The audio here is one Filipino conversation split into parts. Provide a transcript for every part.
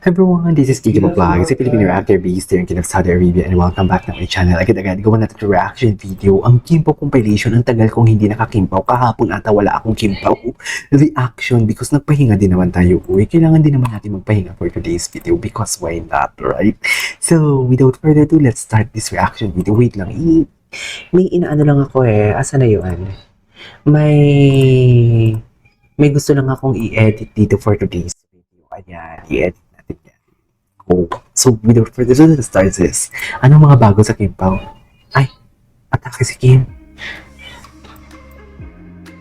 Everyone, this is Kiki Vlog, si Filipino reactor based here in King of Saudi Arabia, and welcome back na my channel. Agad-agad, gawa natin yung reaction video. Ang Kimpaw compilation, ang tagal kong hindi nakakimpaw. Kahapon ata wala akong Kimpaw reaction because nagpahinga din naman tayo. Uy, kailangan din naman natin magpahinga for today's video because why not, right? So, without further ado, let's start this reaction video. Wait lang, may inaano lang ako eh. Asa na yun? May gusto lang akong i-edit dito for today's video. Ayan, i-edit natin yan. Oh. So, without further ado, let's start this. Anong mga bago sa Kimpaw? Ay, atake si Kim.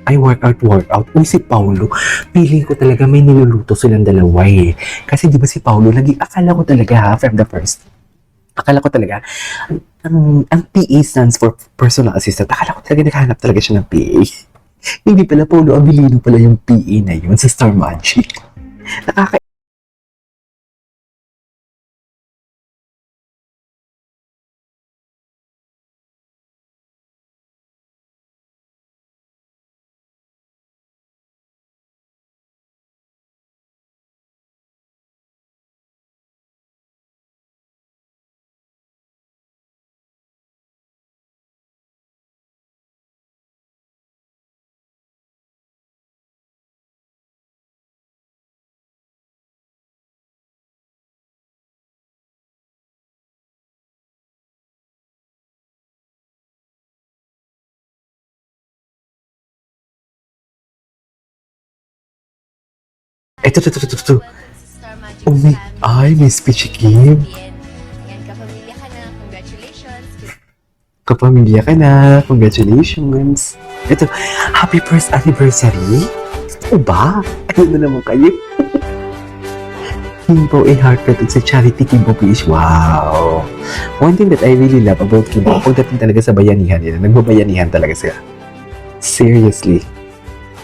Ay, workout. Uy, si Paulo. Feeling ko talaga may niluluto silang dalawa eh. Kasi di ba si Paulo, akala ko talaga ha, from the first. Akala ko talaga, ang PA stands for personal assistant. Akala ko talaga naghahanap talaga siya ng PA. Hindi pala, Paulo Abilino pala yung PA na yun sa Star Magic. Ito. Oh my, ay, may speech Kim. Yan, kapamilya ka na. Congratulations. Kapamilya ka na. Congratulations. Ito, happy first anniversary. O ba? Ayun na naman kayo. Kimpaw a heartfelt sa charity Kimpaw PH. Wow. One thing that I really love about Kimpaw, pagdating talaga sa bayanihan nila, nagbabayanihan talaga sila. Seriously.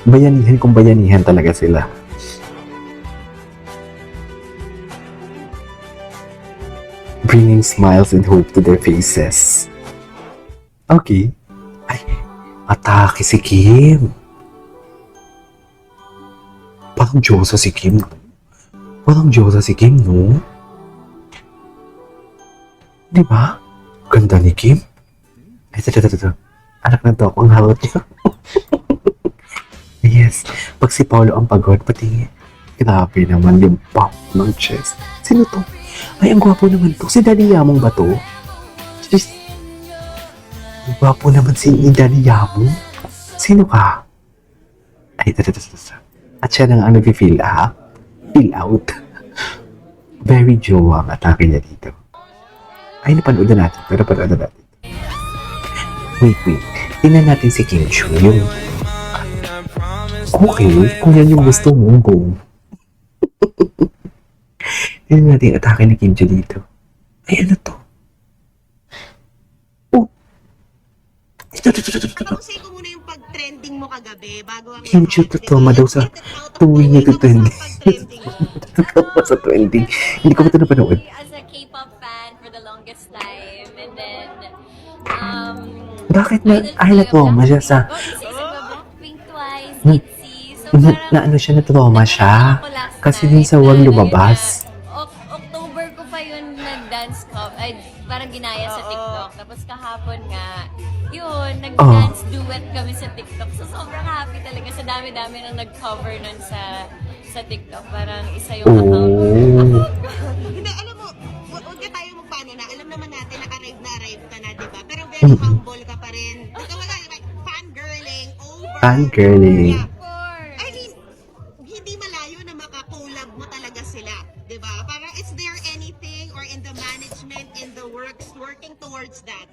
Bayanihan kung bayanihan talaga sila. Bringing smiles and hope to their faces. Okay. Ay, atake si Kim. Parang Diyosa si Kim. No? Di ba? Ganda ni Kim. Ay, ito. Anak na to, ang hawat niya. Yes. Pag si Paulo ang pagod, pati grabe naman yung pop ng chest. Sino to? Ay, ang gwapo naman to. Si Daddy Yamong ba to? Jeez. Ang gwapo naman si Daddy Yamong. Sino ka? Ay, ito. At siya nang nag-feel out. Very jowa ang atake niya dito. Ay, napanood na natin. Pero panood na natin. Wait. Tingnan natin si Kim Chu. Yung... Okay, kung yan yung gusto mo, go. Tingnan natin yung atake ni Kim Chu dito. Ay, ano to? Oh! Ito. Usay ko muna yung pag-trending mo kagabi bago ang... Kim Chu totoma daw sa tuwing niya to trending. Totoma sa trending. Hindi ko pa ito napanood. As a K-pop fan for the longest time, and then, Bakit na-trauma siya sa... Blackpink twice, Hmm. ITZY, so parang... Na ano siya, na-trauma siya. Kasi din sa wag lumabas. October ko pa yun nag-dance cup, ay parang ginaya sa TikTok. Tapos kahapon nga, yun, nag-dance duet kami sa TikTok. So sobrang happy talaga sa dami-dami nang nag-cover nun sa TikTok. Parang isa yung account. Hindi, alam mo, huwag ka tayo magpaano na. Alam naman natin, naka-arrive ka na, di ba? Pero very humble ka pa rin. Ito wala, fangirling, over. Fangirling. Yeah. Of course. I mean, hindi malayo na makakulab mo talaga sila, di ba? Parang is there anything or in the management, in the works, working towards that?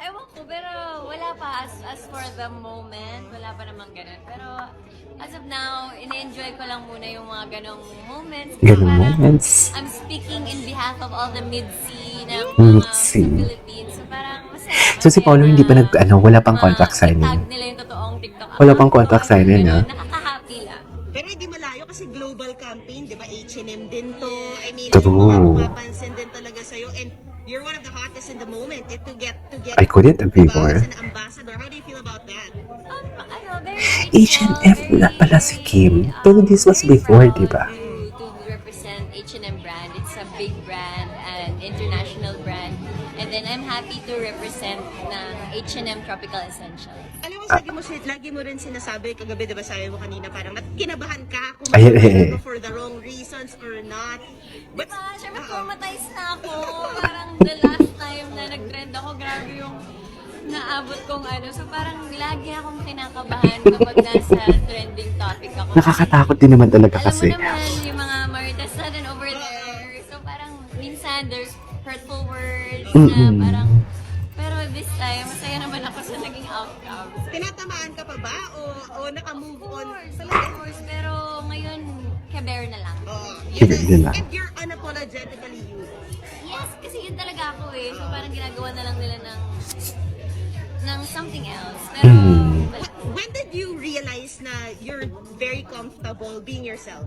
Ewan ko, pero wala pa as for the moment, wala pa namang ganun. Pero as of now, ine-enjoy ko lang muna yung mga ganong moments. Ganong Parang moments. I'm speaking in behalf of all the mid-C na Mid-C. mga Philippines. So parang masaya. So si Paulo hindi pa wala pang contract Tag signing. nila yung totoong TikTok. Wala pang contract signing, ha? Nakaka-happy lang. Pero hindi malayo kasi global campaign, di ba? H&M din to. I mean, True. yung mga mapapansin din talaga sa'yo. And you're one of the hottest in the moment. To get I couldn't agree diba, more. as an ambassador. How do you feel about that? Very H&M na pala si Kim. Pero this was before, di ba? To represent And then I'm happy to represent ng H&M Tropical Essentials. Alam mo, lagi mo rin sinasabi, kagabi diba sabi mo kanina, parang kinabahan ka kung Ay, magpapalaro for the wrong reasons or not. But, Diba? Siyempre, traumatized na ako. Parang the last time na nag-trend ako, grabe yung naabot kong ano. So parang lagi akong kinakabahan kapag nasa trending topic ako. Nakakatakot din naman talaga Alam kasi. mo naman, yung mga marites natin over there. So parang minsan there's hurtful words na parang, pero this time, masaya naman ako sa naging outcome. tinatamaan ka pa ba? O naka-move on? Of course, pero ngayon, kabear na lang. Keep it nila. And you're unapologetically you. Yes, kasi yun talaga ako eh. So parang ginagawa na lang nila ng something else. Pero, wala. When did you realize na you're very comfortable being yourself?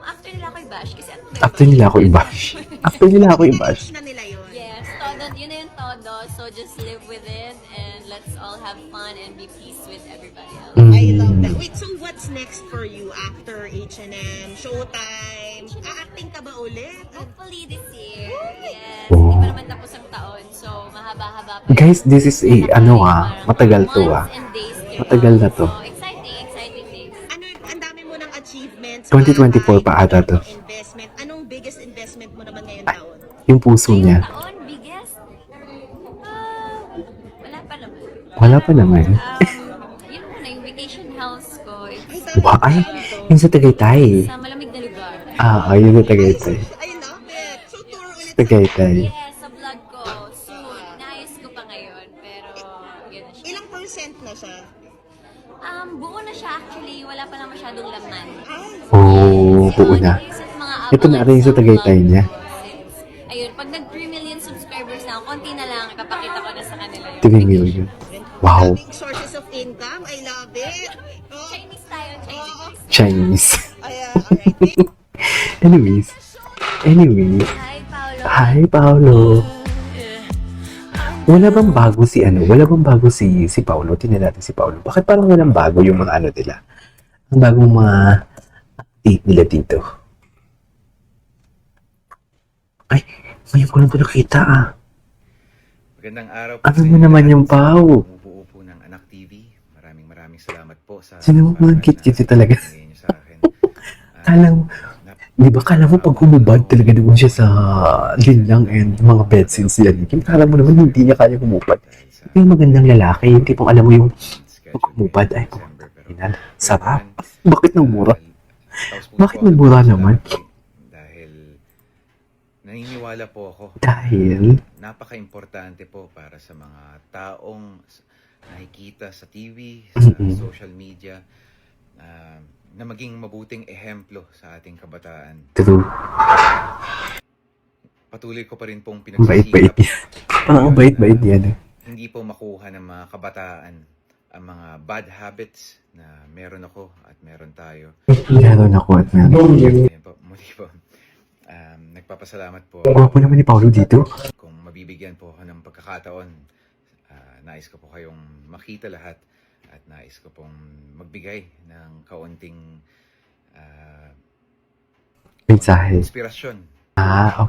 After nila ako i-bash. Kasi ano ba After nila ako i-bash. After nila ako i-bash. Na nila yun. Yes, todo, yun na yung todo. So just live with it and let's all have fun and be peace with everybody else. I love that. Wait, so what's next for you after H&M, Showtime? Acting ka ba ulit? Hopefully this year. Yes. Oh. Hindi pa naman tapos ang taon. So mahaba-haba pa. Guys, this is a, Parang matagal to months and days to Matagal come. na to. So exciting days. Ano, ang dami mo ng achievements. 2024 pa ata to. Investment. Anong biggest investment mo naman ngayong taon? Yung puso Ngayong niya. taon, biggest? Wala pa naman. Wala pa naman. Yun muna, yung vacation house ko. It's Wow, ay, yung sa Tagaytay. sa malamig na lugar. Yun sa Tagaytay. I love it. So tour ulit. Tagaytay. Yes, sa vlog ko. Soon. Inaayos ko pa ngayon. Pero, yun na siya. Ilang percent na siya? Buo na siya actually. Wala pa lang masyadong laman. Buo na. Ito na rin sa Tagaytay niya. Ayun, pag nag 3 million subscribers na ako, konti na lang, ipapakita ko na sa kanila yung 3 million. Wow. Daming sources of income. I love it. Oh, Chinese tayo, Chinese. Chinese. alright. Anyways. Hi, Paolo. Hi, Paolo. Wala bang bago si Paolo? Tingnan natin si Paolo. Bakit parang walang bago yung mga ano nila? Ang bagong mga update nila dito. Ay, ngayon ko lang ito nakita Magandang araw po. Ano sa mo inyo naman lahat. yung Pao? Bumubuo po ng Anak TV. Maraming salamat po sa Sino mo ang kit-kit talaga? binigay niyo sa akin. Kala mo pag humubad talaga doon siya sa linlang and mga bedsins yan. Kala mo naman hindi niya kaya humubad. Ito yung magandang lalaki. Yung tipong alam mo yung pag humubad, ay, inan, sarap. Bakit nang mura? Bakit nagmura naman? Dahil naniniwala po ako. Dahil? Napaka-importante po para sa mga taong nakikita sa TV, sa social media, na maging mabuting ehemplo sa ating kabataan. True. Patuloy ko pa rin pong Bait-bait pinagsisikap. yan. Parang bait-bait yan. Hindi po makuha ng mga kabataan ang mga bad habits na meron ako at meron tayo. Meron ako at meron. Ayan po, muli po. Nagpapasalamat po. Ang gwapo naman ni Paolo dito. Kung mabibigyan po ako ng pagkakataon, nais ko po kayong makita lahat at nais ko pong magbigay ng kaunting Mensahe. inspirasyon.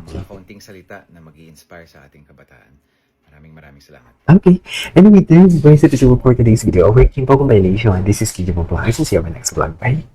Okay. Kaunting salita na mag-i-inspire sa ating kabataan. Maraming salamat. Okay. Anyway, this is the for today's video. Working po combination. This is Kiji Vlog. I'll see you on my next vlog. Bye.